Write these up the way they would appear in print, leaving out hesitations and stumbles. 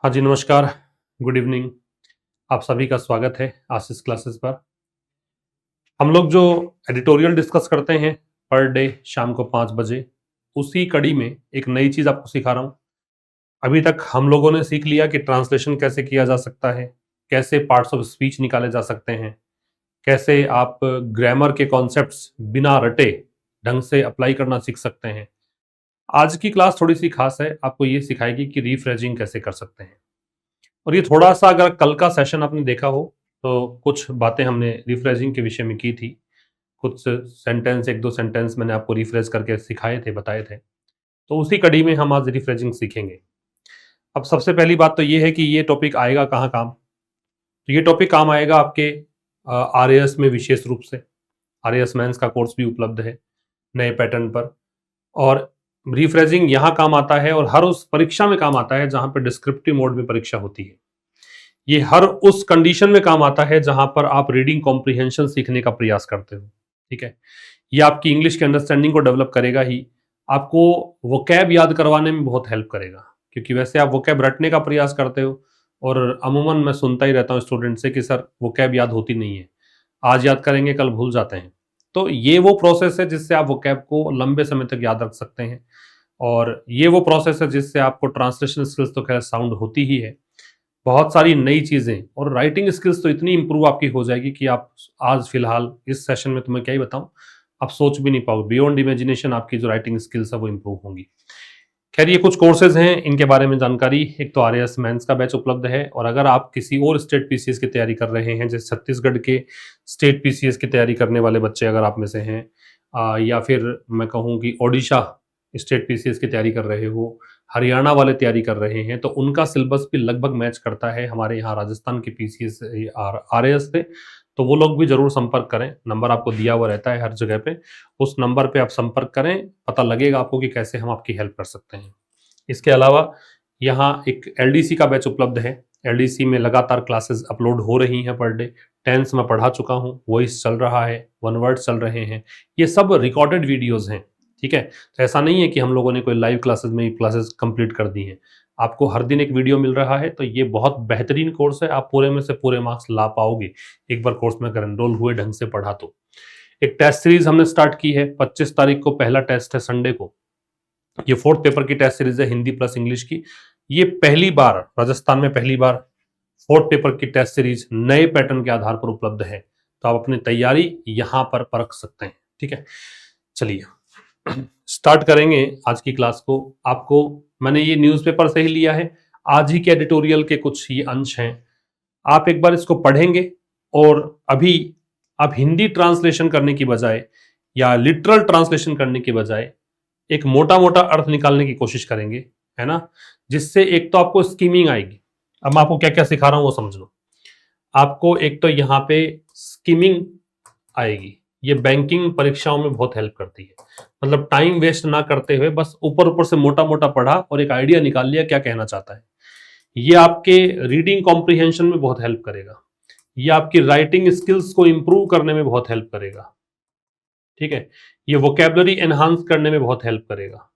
हाँ जी, नमस्कार, good evening. आप सभी का स्वागत है आशीष क्लासेस पर। हम लोग जो एडिटोरियल डिस्कस करते हैं पर डे शाम को 5 बजे, उसी कड़ी में एक नई चीज़ आपको सिखा रहा हूँ। अभी तक हम लोगों ने सीख लिया कि ट्रांसलेशन कैसे किया जा सकता है, कैसे पार्ट्स ऑफ स्पीच निकाले जा सकते हैं, कैसे आप ग्रामर के कॉन्सेप्ट्स बिना रटे ढंग से अप्लाई करना सीख सकते हैं। आज की क्लास थोड़ी-सी खास है, आपको ये सिखाएगी कि रिफ्रेजिंग कैसे कर सकते हैं। और ये थोड़ा-सा अगर कल का सेशन आपने देखा हो, तो कुछ बातें हमने रिफ्रेजिंग के विषय में की थी। कुछ सेंटेंस 1-2 सेंटेंस मैंने आपको रिफ्रेज करके सिखाए थे, बताए थे। तो उसी कड़ी में हम आज रिफ्रेजिंग सीखेंगे। अब सबसे पहली बात तो ये है कि ये टॉपिक आएगा कहाँ काम? तो ये टॉपिक काम आएगा आपके आरएएस में विशेष रूप से। आरएएस मेंस का कोर्स भी उपलब्ध है, नए पैटर्न पर। और रिफ्रेजिंग यहाँ काम आता है और हर उस परीक्षा में काम आता है जहाँ पे डिस्क्रिप्टिव मोड में परीक्षा होती है। ये हर उस कंडीशन में काम आता है जहां पर आप रीडिंग कॉम्प्रिहेंशन सीखने का प्रयास करते हो। ठीक है, ये आपकी इंग्लिश के अंडरस्टैंडिंग को डेवलप करेगा ही, आपको वोकैब याद करवाने में बहुत हेल्प करेगा, क्योंकि वैसे आप वोकैब रटने का प्रयास करते हो और अमूमन मैं सुनता ही रहता हूँ स्टूडेंट से कि सर वोकैब याद होती नहीं है, आज याद करेंगे कल भूल जाते हैं। तो ये वो प्रोसेस है जिससे आप वोकैब को लंबे समय तक याद रख सकते हैं, और ये वो प्रोसेस है जिससे आपको ट्रांसलेशन स्किल्स तो खैर साउंड होती ही है, बहुत सारी नई चीज़ें और राइटिंग स्किल्स तो इतनी इंप्रूव आपकी हो जाएगी कि आप आज फिलहाल इस सेशन में तुम्हें क्या ही बताऊं, आप सोच भी नहीं पाओगे। बियॉन्ड इमेजिनेशन आपकी जो राइटिंग स्किल्स है वो इंप्रूव होंगी। खैर, ये कुछ कोर्सेज हैं, इनके बारे में जानकारी। एक तो आरएएस मेंस का बैच उपलब्ध है, और अगर आप किसी और स्टेट पीसीएस की तैयारी कर रहे हैं, जैसे छत्तीसगढ़ के स्टेट पीसीएस की तैयारी करने वाले बच्चे अगर आप में से हैं, या फिर मैं कहूँ कि ओडिशा स्टेट पीसीएस की तैयारी कर रहे हो, हरियाणा वाले तैयारी कर रहे हैं, तो उनका सिलेबस भी लगभग मैच करता है हमारे यहाँ राजस्थान के पीसीएस आरएएस से। तो वो लोग भी जरूर संपर्क करें, नंबर आपको दिया हुआ रहता है हर जगह पे, उस नंबर पे आप संपर्क करें, पता लगेगा आपको कि कैसे हम आपकी हेल्प कर सकते हैं। इसके अलावा यहाँ एक एलडीसी का बैच उपलब्ध है। एलडीसी में लगातार क्लासेस अपलोड हो रही हैं पर डे। टेंस मैं पढ़ा चुका हूँ, वॉइस चल रहा है, वन वर्ड चल रहे हैं, ये सब रिकॉर्डेड वीडियोज हैं। ठीक है, तो ऐसा नहीं है कि हम लोगों ने कोई लाइव क्लासेस में ही क्लासेस कंप्लीट कर दी हैं। आपको हर दिन एक वीडियो मिल रहा है, तो ये बहुत बेहतरीन कोर्स है, आप पूरे में से पूरे मार्क्स ला पाओगे एक बार कोर्स में अगर एनरोल हुए ढंग से पढ़ा तो। एक टेस्ट सीरीज हमने स्टार्ट की है, 25 तारीख को पहला टेस्ट है संडे को। ये 4th पेपर की टेस्ट सीरीज है, हिंदी प्लस इंग्लिश की। ये पहली बार राजस्थान में, पहली बार 4th पेपर की टेस्ट सीरीज नए पैटर्न के आधार पर उपलब्ध है, तो आप अपनी तैयारी यहां पर परख सकते हैं। ठीक है, चलिए स्टार्ट करेंगे आज की क्लास को। आपको मैंने ये न्यूज़पेपर से ही लिया है, आज ही के एडिटोरियल के कुछ ये अंश हैं। आप एक बार इसको पढ़ेंगे और अभी आप हिंदी ट्रांसलेशन करने की बजाय या लिटरल ट्रांसलेशन करने की बजाय एक मोटा मोटा अर्थ निकालने की कोशिश करेंगे, है ना, जिससे एक तो आपको स्कीमिंग आएगी। अब मैं आपको क्या क्या सिखा रहा हूं वो समझ लो। आपको एक तो यहाँ पे स्कीमिंग आएगी, ये बैंकिंग परीक्षाओं में बहुत हेल्प करती है। मतलब टाइम वेस्ट ना करते हुए बस ऊपर ऊपर से मोटा मोटा पढ़ा और एक आइडिया निकाल लिया क्या कहना चाहता है। ये आपके रीडिंग कॉम्प्रिहेंशन में बहुत हेल्प करेगा, ये आपकी राइटिंग स्किल्स को इंप्रूव करने में बहुत हेल्प करेगा। ठीक है, ये वोकेबलरी एनहांस करने में बहुत हेल्प करेगा।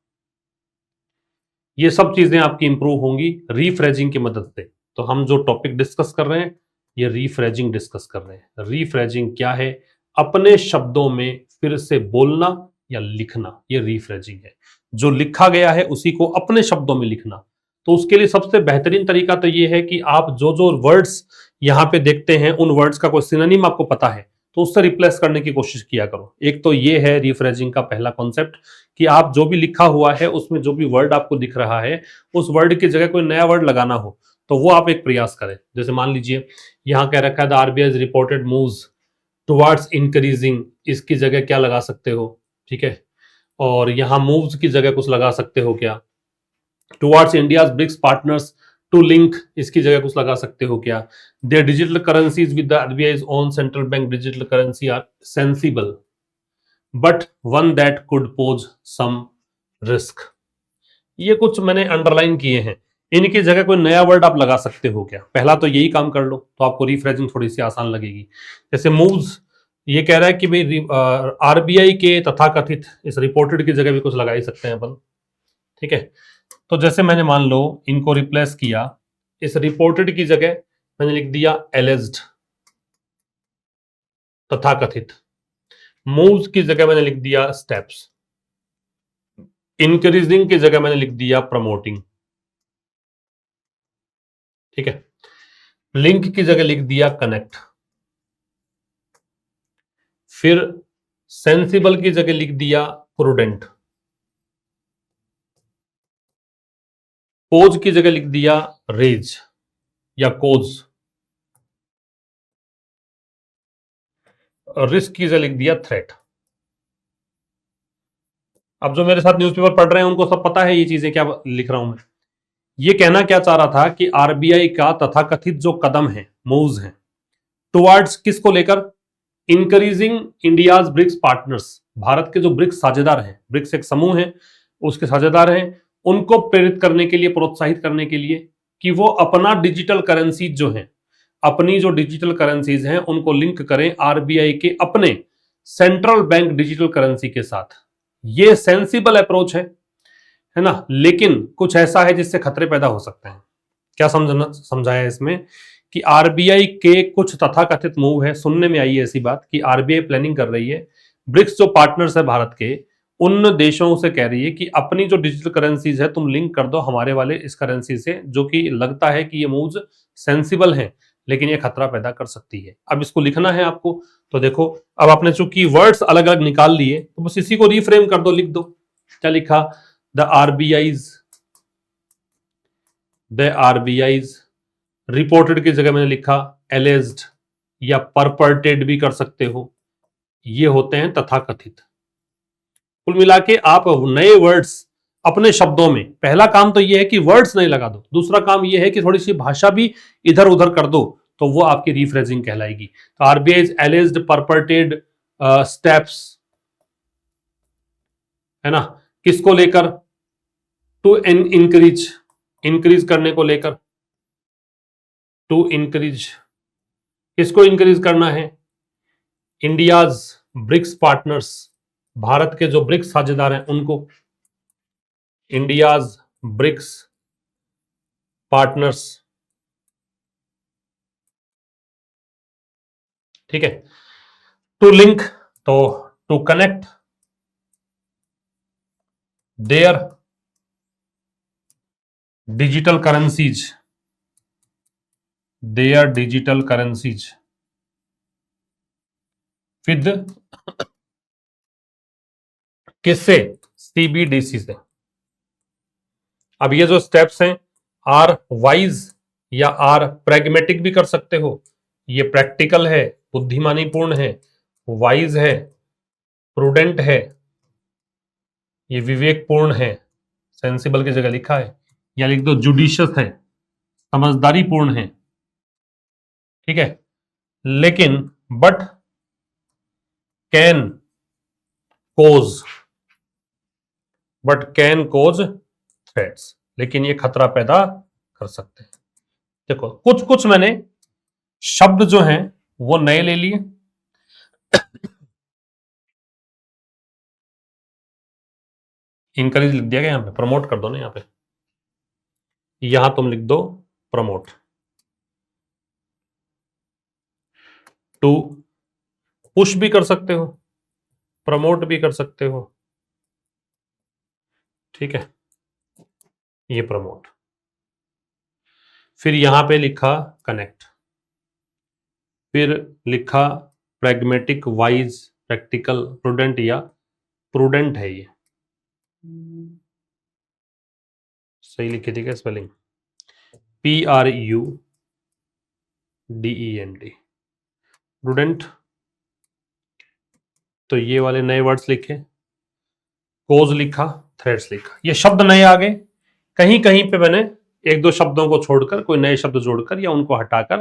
ये सब चीजें आपकी इंप्रूव होंगी रीफ्रेजिंग की मदद से। तो हम जो टॉपिक डिस्कस कर रहे हैं, ये रीफ्रेजिंग डिस्कस कर रहे हैं। रीफ्रेजिंग क्या है? अपने शब्दों में फिर से बोलना या लिखना, ये रीफ्रेजिंग है। जो लिखा गया है उसी को अपने शब्दों में लिखना। तो उसके लिए सबसे बेहतरीन तरीका तो ये है कि आप जो जो वर्ड्स यहां पे देखते हैं, उन वर्ड्स का कोई सिनोनिम आपको पता है तो उससे रिप्लेस करने की कोशिश किया करो। एक तो ये है रीफ्रेजिंग का पहला कॉन्सेप्ट, कि आप जो भी लिखा हुआ है उसमें जो भी वर्ड आपको दिख रहा है, उस वर्ड की जगह कोई नया वर्ड लगाना हो तो वो आप एक प्रयास करें। जैसे मान लीजिए यहां कह रखा है the RBI reported moves towards increasing, इसकी जगह क्या लगा सकते हो? ठीक है, और यहां मूव्स की जगह कुछ लगा सकते हो क्या? Towards India's BRICS partners to link, इसकी जगह कुछ लगा सकते हो क्या? Their digital currencies with the RBI own central bank digital currency are sensible but one that could pose some risk. ये कुछ मैंने अंडरलाइन किए हैं, इनकी जगह कोई नया वर्ड आप लगा सकते हो क्या? पहला तो यही काम कर लो तो आपको रिफ्रेजिंग थोड़ी सी आसान लगेगी। जैसे मूव्स, ये कह रहा है कि भाई आरबीआई के तथाकथित, इस रिपोर्टेड की जगह भी कुछ लगा ही सकते हैं अपन। ठीक है, तो जैसे मैंने मान लो इनको रिप्लेस किया, इस रिपोर्टेड की जगह मैंने लिख दिया एलिज्ड, तथाकथित। मूव्स की जगह मैंने लिख दिया स्टेप्स। इंक्रीजिंग की जगह मैंने लिख दिया प्रमोटिंग। ठीक है। लिंक की जगह लिख दिया कनेक्ट। फिर सेंसिबल की जगह लिख दिया प्रूडेंट। कोज की जगह लिख दिया रेज या कोज। रिस्क की जगह लिख दिया थ्रेट। अब जो मेरे साथ न्यूज़पेपर पढ़ रहे हैं उनको सब पता है ये चीजें क्या लिख रहा हूं मैं। ये कहना क्या चाह रहा था कि आरबीआई का तथाकथित जो कदम है, मूव्स हैं, टुवर्ड्स किसको लेकर, increasing India's BRICS partners, Bharat के जो ब्रिक्स साझेदार हैं, ब्रिक्स एक समूह है उसके साझेदार हैं, उनको प्रेरित करने के लिए, प्रोत्साहित करने के लिए कि वो अपना डिजिटल करेंसी जो है, अपनी जो डिजिटल करेंसीज हैं उनको लिंक करें आरबीआई के अपने सेंट्रल बैंक डिजिटल करेंसी के साथ। ये सेंसिबल अप्रोच है ना, लेकिन कुछ ऐसा है जिससे खतरे पैदा हो सकते हैं। क्या समझाया इसमें कि आरबीआई के कुछ तथाकथित मूव है। सुनने में आई है ऐसी बात कि आरबीआई प्लानिंग कर रही है, ब्रिक्स जो पार्टनर्स है भारत के, उन देशों से कह रही है कि अपनी जो डिजिटल करेंसीज है तुम लिंक कर दो हमारे वाले इस करेंसी से, जो कि लगता है कि ये मूव्स सेंसिबल हैं लेकिन ये खतरा पैदा कर सकती है। अब इसको लिखना है आपको, तो देखो अब आपने चूंकि वर्ड्स अलग अलग निकाल लिए तो बस इसी को रिफ्रेम कर दो, लिख दो। क्या लिखा, द आरबीआईज रिपोर्टेड की जगह मैंने लिखा एलिज्ड या परपर्टेड भी कर सकते हो, ये होते हैं तथाकथित। कुल मिला के आप नए वर्ड्स अपने शब्दों में, पहला काम तो यह है कि वर्ड्स नहीं लगा दो, दूसरा काम यह है कि थोड़ी सी भाषा भी इधर उधर कर दो, तो वो आपकी रीफ्रेजिंग कहलाएगी। तो आरबीआई एलिज्ड परपर्टेड स्टेप्स, है ना, किसको लेकर, टू इंक्रीज करने को लेकर, टू इंक्रीज, किसको इंक्रीज करना है, इंडियाज ब्रिक्स पार्टनर्स, भारत के जो ब्रिक्स साझेदार हैं उनको, इंडियाज ब्रिक्स पार्टनर्स। ठीक है। टू लिंक, तो to connect their digital currencies, with किससे, सीबीडीसी से। अब ये जो स्टेप्स हैं आर वाइज या आर प्रैग्मेटिक भी कर सकते हो, ये प्रैक्टिकल है, बुद्धिमानीपूर्ण है, वाइज है, प्रूडेंट है, ये विवेकपूर्ण है, सेंसिबल की जगह लिखा है, या लिख दो जुडिशियस है, समझदारीपूर्ण है। ठीक है। लेकिन बट कैन कोज थ्रेट्स, लेकिन ये खतरा पैदा कर सकते हैं। देखो कुछ कुछ मैंने शब्द जो हैं वो नए ले लिए, इंकरेज लिख दिया गया, यहां पे प्रमोट कर दो ना, यहां तुम लिख दो प्रमोट। टू पुश भी कर सकते हो, प्रमोट भी कर सकते हो। ठीक है, ये प्रमोट। फिर यहां पे लिखा कनेक्ट, फिर लिखा प्रैग्मेटिक, वाइज, प्रैक्टिकल, प्रूडेंट या प्रूडेंट है, ये सही लिखी थी क्या स्पेलिंग, PRUDENT, प्रूडेंट। तो ये वाले नए वर्ड्स लिखे, कोज लिखा, थ्रेड्स लिखा, ये शब्द नए आ गए। कहीं कहीं पे मैंने एक दो शब्दों को छोड़कर कोई नए शब्द जोड़कर या उनको हटाकर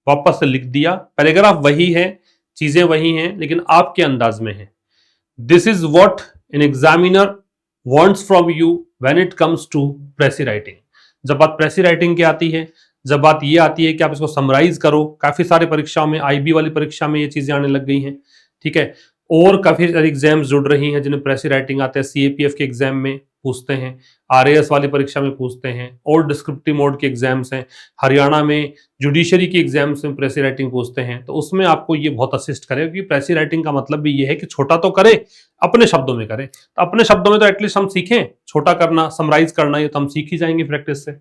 वापस से लिख दिया। पैराग्राफ वही है, चीजें वही हैं, लेकिन आपके अंदाज में है। This is what an examiner wants from you when it comes to precis writing. जब बात प्रेसी राइटिंग की आती है, जब बात ये आती है कि आप इसको समराइज करो, काफी सारे परीक्षाओं में, आईबी वाली परीक्षा में ये चीजें आने लग गई हैं। ठीक है, और काफी सारी एग्जाम्स जुड़ रही हैं जिन्हें प्रेसी राइटिंग आते हैं, सीएपीएफ के एग्जाम में पूछते हैं, आरएएस वाली परीक्षा में पूछते हैं, और डिस्क्रिप्टिव मोड के एग्जाम्स हैं, हरियाणा में जुडिशरी की एग्जाम्स में प्रेसी राइटिंग पूछते हैं, तो उसमें आपको ये बहुत असिस्ट करेगा, क्योंकि प्रेसी राइटिंग का मतलब भी ये है कि छोटा तो करे, अपने शब्दों में करे। तो अपने शब्दों में तो एटलीस्ट हम सीखें छोटा करना, समराइज करना, ये तो हम सीख ही जाएंगे प्रैक्टिस से।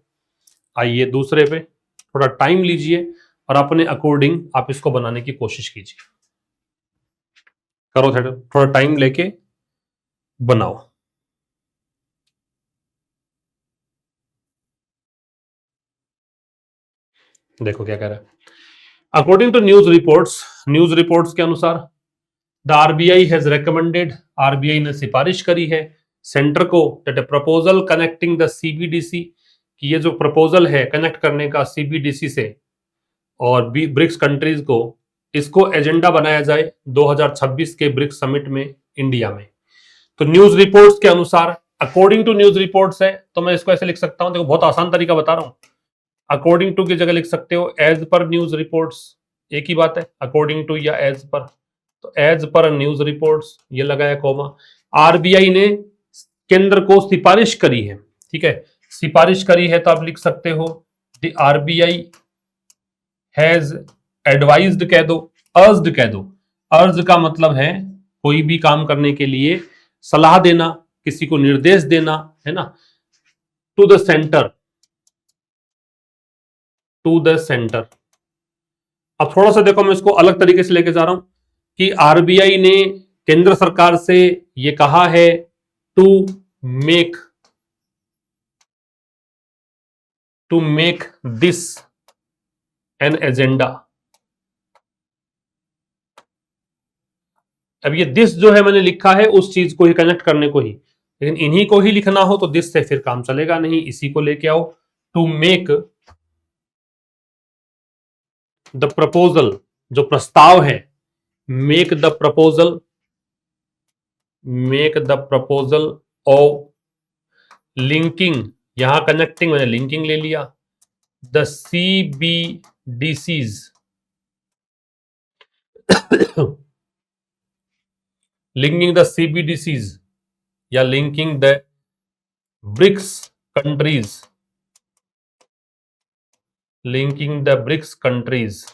आइए दूसरे पे थोड़ा टाइम लीजिए और अपने अकॉर्डिंग आप इसको बनाने की कोशिश कीजिए। करो थोड़ा टाइम लेके बनाओ। देखो क्या कह रहा है, अकॉर्डिंग टू न्यूज रिपोर्ट्स के अनुसार the RBI has recommended, RBI ने सिफारिश करी है सेंटर को, that A proposal connecting the CBDC, कि ये जो प्रपोजल है कनेक्ट करने का सीबीडीसी से और ब्रिक्स कंट्रीज को, इसको एजेंडा बनाया जाए 2026 के ब्रिक्स समिट में इंडिया में। तो न्यूज रिपोर्ट्स के अनुसार, अकॉर्डिंग टू न्यूज रिपोर्ट्स है, तो मैं इसको ऐसे लिख सकता हूं, देखो बहुत आसान तरीका बता रहा हूं, अकॉर्डिंग टू की जगह लिख सकते हो एज पर न्यूज रिपोर्ट्स, एक ही बात है, अकॉर्डिंग टू या एज पर, तो एज पर न्यूज रिपोर्ट्स ये लगाया कॉमा। आरबीआई ने केंद्र को सिफारिश करी है, ठीक है, सिफारिश करी है तो आप लिख सकते हो द आरबीआई हैज एडवाइज्ड कह दो, अर्ज्ड कह दो, अर्ज का मतलब है कोई भी काम करने के लिए सलाह देना, किसी को निर्देश देना, है ना, to the centre, to the centre. अब थोड़ा सा देखो, मैं इसको अलग तरीके से लेके जा रहा हूं कि आरबीआई ने केंद्र सरकार से ये कहा है to make this an agenda. अब ये दिस जो है मैंने लिखा है उस चीज को ही कनेक्ट करने को ही, लेकिन इन्हीं को ही लिखना हो तो दिस से फिर काम चलेगा नहीं, इसी को लेके आओ, टू मेक द प्रपोजल, जो प्रस्ताव है, make the proposal of linking, यहां कनेक्टिंग मैंने लिंकिंग ले लिया, the CBDCs, linking the CBDCs या linking the BRICS countries, linking the BRICS countries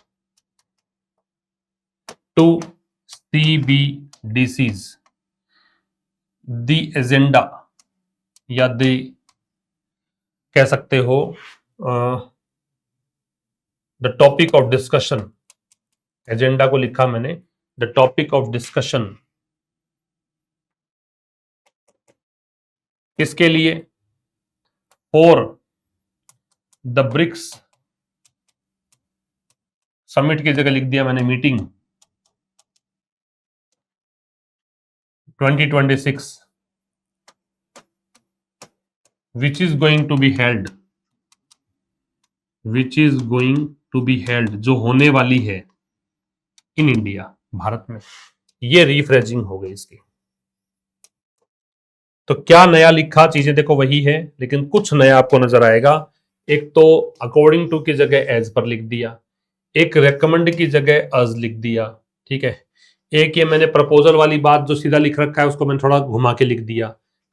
to CBDCs, the agenda या द कह सकते हो the topic of discussion, agenda को लिखा मैंने द टॉपिक ऑफ डिस्कशन, किसके लिए, फॉर द ब्रिक्स समिट की जगह लिख दिया मैंने meeting 2026 which is going to be held, जो होने वाली है इन इंडिया, भारत में। ये रीफ्रेजिंग हो गई इसकी। तो क्या नया लिखा, चीजें देखो वही है, लेकिन कुछ नया आपको नजर आएगा। एक तो अकॉर्डिंग टू की जगह एज पर लिख दिया, एक रेकमेंड की जगह अज लिख दिया, ठीक है, एक ये मैंने प्रपोजल वाली बात जो सीधा लिख रखा है उसको मैंने थोड़ा घुमा के लिख दिया,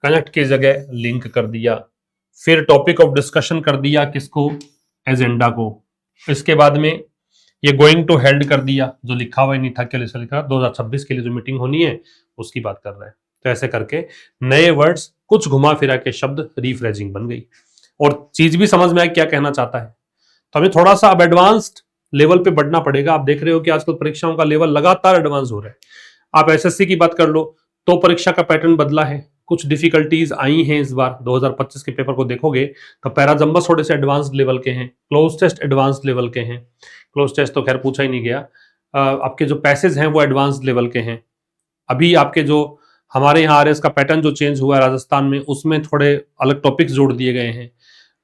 कनेक्ट की जगह लिंक कर दिया, फिर टॉपिक ऑफ डिस्कशन कर दिया किसको, एजेंडा को, इसके बाद में ये गोइंग टू हेल्ड कर दिया, जो लिखा हुआ ही नहीं था, क्या लिखा 2026 के लिए जो मीटिंग होनी है उसकी बात कर रहा है। तो ऐसे करके नए वर्ड्स, कुछ घुमा फिरा के शब्द, रीफ्रेजिंग बन गई और चीज भी समझ में आया क्या कहना चाहता है। तो हमें थोड़ा सा अब एडवांस्ड लेवल पे बढ़ना पड़ेगा। आप देख रहे हो कि आजकल परीक्षाओं का लेवल लगातार एडवांस हो रहा है। आप एसएससी की बात कर लो तो परीक्षा का पैटर्न बदला है, कुछ डिफिकल्टीज आई हैं इस बार। 2025 के पेपर को देखोगे तो पैराजम्बस थोड़े से एडवांस्ड लेवल के हैं, क्लोज टेस्ट एडवांस्ड लेवल के हैं, क्लोज टेस्ट तो खैर पूछा ही नहीं गया। आपके जो पैसेज हैं वो एडवांस्ड लेवल के हैं। अभी आपके जो हमारे यहाँ आरएस का पैटर्न जो चेंज हुआ है राजस्थान में, उसमें थोड़े अलग टॉपिक्स जोड़ दिए गए हैं।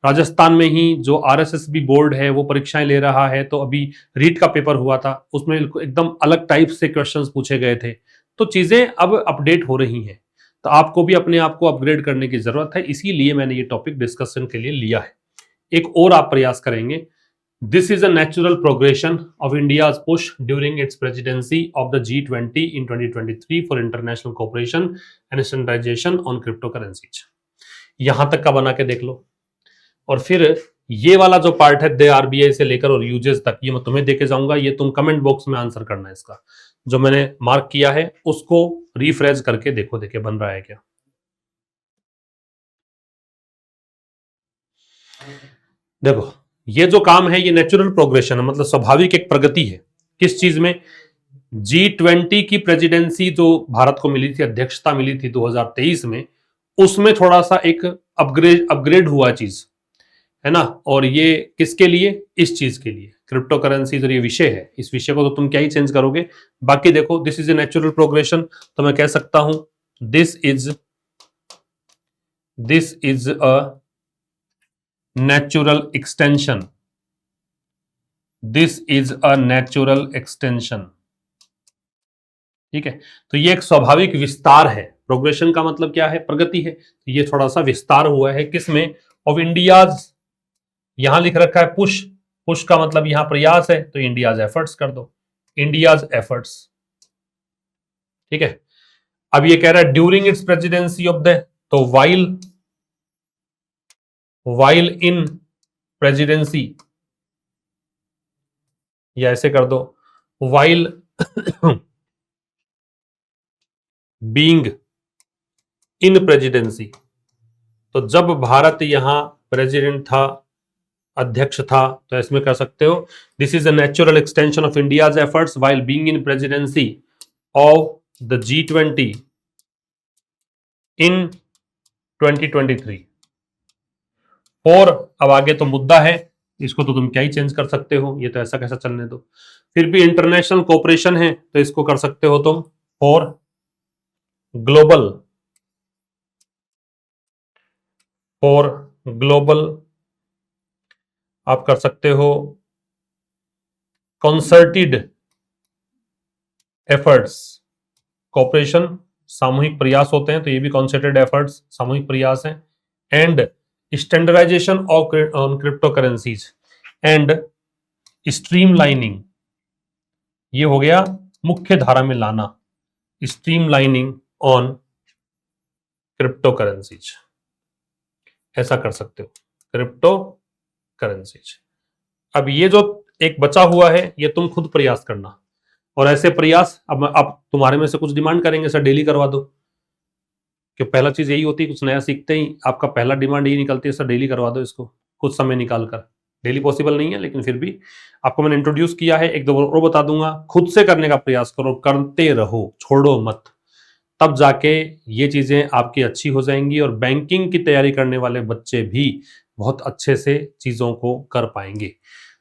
राजस्थान में ही जो आरएसएसबी बोर्ड है वो परीक्षाएं ले रहा है, तो अभी रीट का पेपर हुआ था, उसमें एकदम अलग टाइप से क्वेश्चंस पूछे गए थे। तो चीजें अब अपडेट हो रही हैं, तो आपको भी अपने आप को अपग्रेड करने की जरूरत है, इसीलिए मैंने ये टॉपिक डिस्कशन के लिए लिया है। एक और आप प्रयास करेंगे। This is a natural progression of India's push during its presidency of the G20 in 2023 for international cooperation and standardization on cryptocurrencies. यहां तक का बना के देख लो, और फिर ये वाला जो पार्ट है दे आरबीआई से लेकर और यूजेस तक, ये मैं तुम्हें देके जाऊंगा, ये तुम कमेंट बॉक्स में आंसर करना है इसका। जो मैंने मार्क किया है उसको रिफ्रेश करके देखो, देखे बन रहा है क्या। देखो ये जो काम है ये नेचुरल प्रोग्रेशन है, मतलब स्वाभाविक एक प्रगति है। किस चीज में? G20 की प्रेसिडेंसी जो भारत को मिली थी, अध्यक्षता मिली थी 2023 में, उसमें थोड़ा सा एक अपग्रेड हुआ चीज है ना। और ये किसके लिए? इस चीज के लिए, क्रिप्टो करेंसी जो ये विषय है, इस विषय को तो तुम क्या ही चेंज करोगे। बाकी देखो, this is a natural progression, तो मैं कह सकता हूं this is a natural extension, this is a natural extension. ठीक है, तो ये एक स्वाभाविक विस्तार है। प्रोग्रेशन का मतलब क्या है? प्रगति है। तो ये थोड़ा सा विस्तार हुआ है किसमें? ऑफ इंडियाज, यहां लिख रखा है पुश, पुश का मतलब यहां प्रयास है, तो इंडियाज एफर्ट्स कर दो, इंडियाज एफर्ट्स। ठीक है, अब ये कह रहा है during its presidency of the, तो वाइल इन प्रेसिडेंसी, या ऐसे कर दो वाइल बीइंग इन प्रेसिडेंसी। तो जब भारत यहां प्रेसिडेंट था, अध्यक्ष था, तो इसमें कर सकते हो this is a natural extension of India's efforts while being in presidency of the G20 इन 2023। और अब आगे तो मुद्दा है, इसको तो तुम क्या ही चेंज कर सकते हो, ये तो ऐसा कैसा चलने दो। फिर भी इंटरनेशनल कोऑपरेशन है, तो इसको कर सकते हो तुम फॉर ग्लोबल, आप कर सकते हो कंसर्टेड एफर्ट्स। कोऑपरेशन सामूहिक प्रयास होते हैं, तो ये भी कंसर्टेड एफर्ट्स सामूहिक प्रयास हैं। And standardisation of on crypto currencies and streamlining, ये हो गया मुख्य धारा में लाना, स्ट्रीमलाइनिंग ऑन क्रिप्टो करेंसीज, ऐसा कर सकते हो क्रिप्टो करेंसीज। अब ये जो एक बचा हुआ है ये तुम खुद प्रयास करना, और ऐसे प्रयास अब तुम्हारे में से कुछ डिमांड करेंगे सर डेली करवा दो, कि पहला चीज यही होती है, कुछ नया सीखते ही आपका पहला डिमांड यही निकलती है सर डेली करवा दो इसको, कुछ समय निकाल कर। डेली पॉसिबल नहीं है, लेकिन फिर भी आपको मैंने इंट्रोड्यूस किया है, एक दो और बता दूंगा, खुद से करने का प्रयास करो, करते रहो, छोड़ो मत, तब जाके ये चीजें आपकी अच्छी हो जाएंगी, और बैंकिंग की तैयारी करने वाले बच्चे भी बहुत अच्छे से चीजों को कर पाएंगे।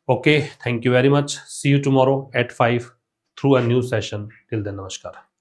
Okay, thank you very much, see you tomorrow at 5 through a new session. Till then, नमस्कार।